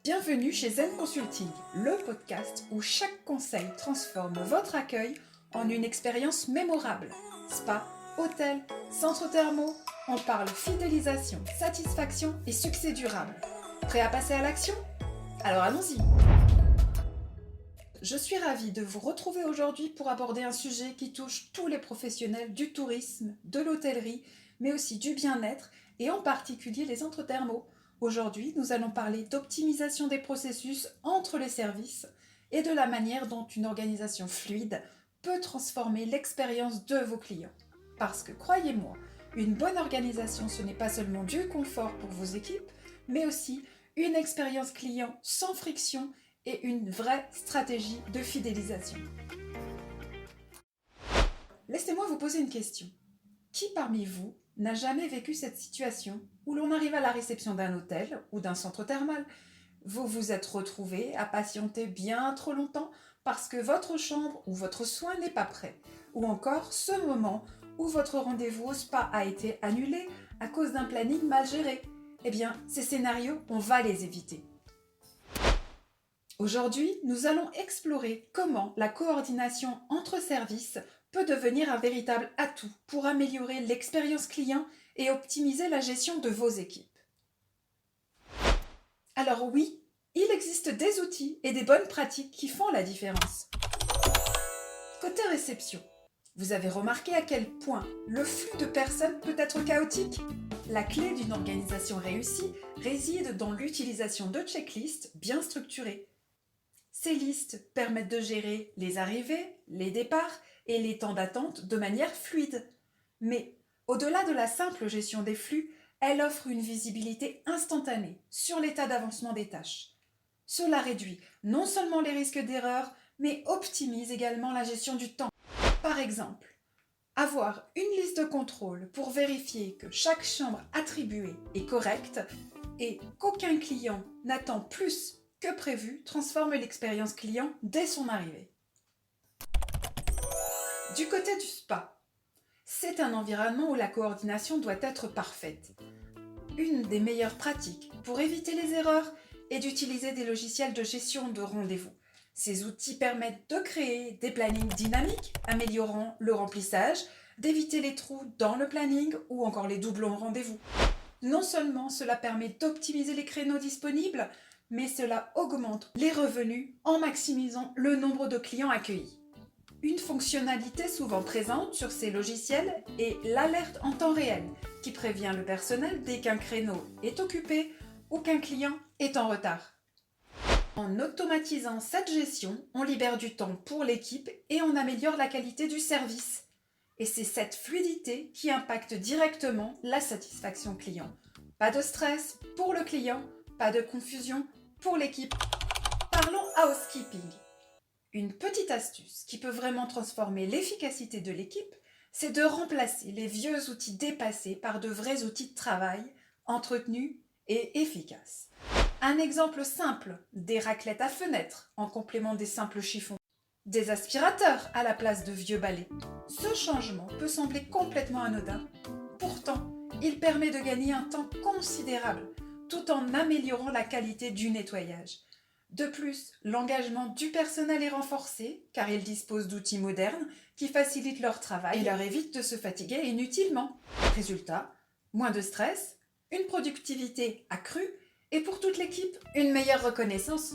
Bienvenue chez Zen Consulting, le podcast où chaque conseil transforme votre accueil en une expérience mémorable. Spa, hôtel, centre thermaux, on parle fidélisation, satisfaction et succès durable. Prêt à passer à l'action ? Alors allons-y. Je suis ravie de vous retrouver aujourd'hui pour aborder un sujet qui touche tous les professionnels du tourisme, de l'hôtellerie, mais aussi du bien-être et en particulier les centres thermaux. Aujourd'hui, nous allons parler d'optimisation des processus entre les services et de la manière dont une organisation fluide peut transformer l'expérience de vos clients. Parce que croyez-moi, une bonne organisation, ce n'est pas seulement du confort pour vos équipes, mais aussi une expérience client sans friction et une vraie stratégie de fidélisation. Laissez-moi vous poser une question. Qui parmi vous n'a jamais vécu cette situation où l'on arrive à la réception d'un hôtel ou d'un centre thermal ? Vous vous êtes retrouvé à patienter bien trop longtemps parce que votre chambre ou votre soin n'est pas prêt. Ou encore ce moment où votre rendez-vous au spa a été annulé à cause d'un planning mal géré. Eh bien, ces scénarios, on va les éviter. Aujourd'hui, nous allons explorer comment la coordination entre services peut devenir un véritable atout pour améliorer l'expérience client et optimiser la gestion de vos équipes. Alors oui, il existe des outils et des bonnes pratiques qui font la différence. Côté réception, vous avez remarqué à quel point le flux de personnes peut être chaotique ? La clé d'une organisation réussie réside dans l'utilisation de checklists bien structurées. Ces listes permettent de gérer les arrivées, les départs et les temps d'attente de manière fluide. Mais au-delà de la simple gestion des flux, elle offre une visibilité instantanée sur l'état d'avancement des tâches. Cela réduit non seulement les risques d'erreur, mais optimise également la gestion du temps. Par exemple, avoir une liste de contrôle pour vérifier que chaque chambre attribuée est correcte et qu'aucun client n'attend plus que prévu transforme l'expérience client dès son arrivée. Du côté du spa, c'est un environnement où la coordination doit être parfaite. Une des meilleures pratiques pour éviter les erreurs est d'utiliser des logiciels de gestion de rendez-vous. Ces outils permettent de créer des plannings dynamiques, améliorant le remplissage, d'éviter les trous dans le planning ou encore les doublons de rendez-vous. Non seulement cela permet d'optimiser les créneaux disponibles, mais cela augmente les revenus en maximisant le nombre de clients accueillis. Une fonctionnalité souvent présente sur ces logiciels est l'alerte en temps réel, qui prévient le personnel dès qu'un créneau est occupé ou qu'un client est en retard. En automatisant cette gestion, on libère du temps pour l'équipe et on améliore la qualité du service. Et c'est cette fluidité qui impacte directement la satisfaction client. Pas de stress pour le client, pas de confusion pour l'équipe. Parlons housekeeping. Une petite astuce qui peut vraiment transformer l'efficacité de l'équipe, c'est de remplacer les vieux outils dépassés par de vrais outils de travail, entretenus et efficaces. Un exemple simple, des raclettes à fenêtres en complément des simples chiffons. Des aspirateurs à la place de vieux balais. Ce changement peut sembler complètement anodin. Pourtant, il permet de gagner un temps considérable tout en améliorant la qualité du nettoyage. De plus, l'engagement du personnel est renforcé car ils disposent d'outils modernes qui facilitent leur travail et leur évitent de se fatiguer inutilement. Résultat, moins de stress, une productivité accrue et pour toute l'équipe, une meilleure reconnaissance.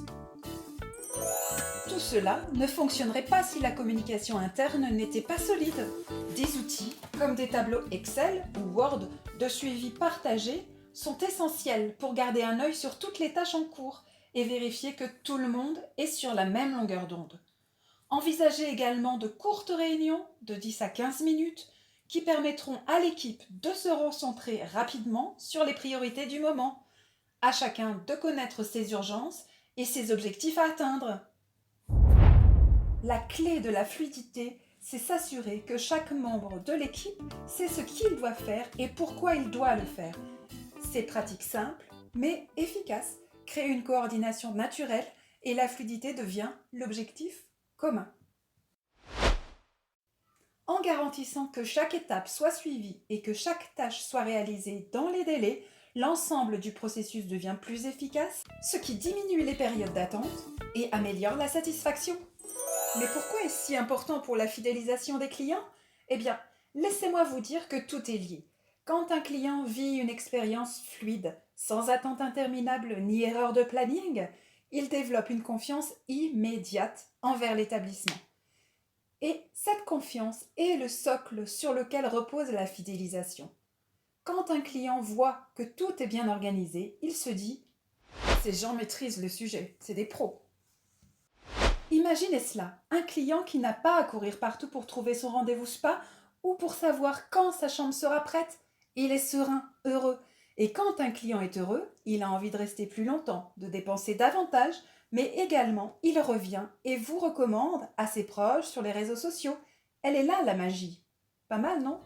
Tout cela ne fonctionnerait pas si la communication interne n'était pas solide. Des outils, comme des tableaux Excel ou Word de suivi partagé, sont essentiels pour garder un œil sur toutes les tâches en cours et vérifier que tout le monde est sur la même longueur d'onde. Envisagez également de courtes réunions de 10 à 15 minutes qui permettront à l'équipe de se recentrer rapidement sur les priorités du moment. À chacun de connaître ses urgences et ses objectifs à atteindre. La clé de la fluidité, c'est s'assurer que chaque membre de l'équipe sait ce qu'il doit faire et pourquoi il doit le faire. Ces pratiques simples, mais efficaces, créent une coordination naturelle et la fluidité devient l'objectif commun. En garantissant que chaque étape soit suivie et que chaque tâche soit réalisée dans les délais, l'ensemble du processus devient plus efficace, ce qui diminue les périodes d'attente et améliore la satisfaction. Mais pourquoi est-ce si important pour la fidélisation des clients ? Eh bien, laissez-moi vous dire que tout est lié. Quand un client vit une expérience fluide, sans attente interminable ni erreur de planning, il développe une confiance immédiate envers l'établissement. Et cette confiance est le socle sur lequel repose la fidélisation. Quand un client voit que tout est bien organisé, il se dit « Ces gens maîtrisent le sujet, c'est des pros ». Imaginez cela, un client qui n'a pas à courir partout pour trouver son rendez-vous spa ou pour savoir quand sa chambre sera prête. Il est serein, heureux. Et quand un client est heureux, il a envie de rester plus longtemps, de dépenser davantage, mais également il revient et vous recommande à ses proches sur les réseaux sociaux. Elle est là la magie. Pas mal, non ?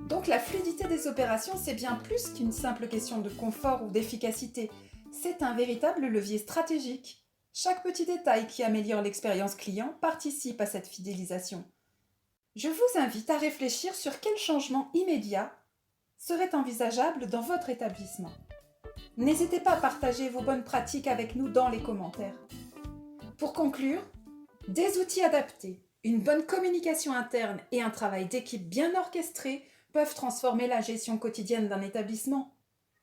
Donc la fluidité des opérations, c'est bien plus qu'une simple question de confort ou d'efficacité. C'est un véritable levier stratégique. Chaque petit détail qui améliore l'expérience client participe à cette fidélisation. Je vous invite à réfléchir sur quel changement immédiat serait envisageable dans votre établissement. N'hésitez pas à partager vos bonnes pratiques avec nous dans les commentaires. Pour conclure, des outils adaptés, une bonne communication interne et un travail d'équipe bien orchestré peuvent transformer la gestion quotidienne d'un établissement.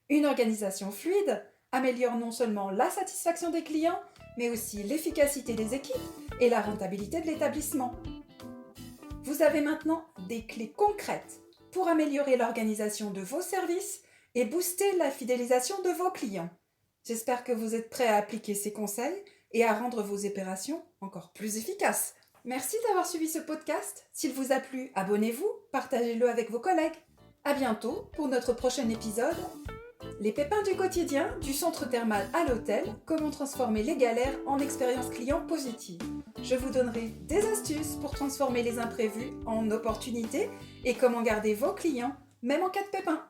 Une organisation fluide améliore non seulement la satisfaction des clients, mais aussi l'efficacité des équipes et la rentabilité de l'établissement. Vous avez maintenant des clés concrètes pour améliorer l'organisation de vos services et booster la fidélisation de vos clients. J'espère que vous êtes prêts à appliquer ces conseils et à rendre vos opérations encore plus efficaces. Merci d'avoir suivi ce podcast. S'il vous a plu, abonnez-vous, partagez-le avec vos collègues. À bientôt pour notre prochain épisode. Les pépins du quotidien, du centre thermal à l'hôtel, comment transformer les galères en expérience client positive. Je vous donnerai des astuces pour transformer les imprévus en opportunités et comment garder vos clients, même en cas de pépins.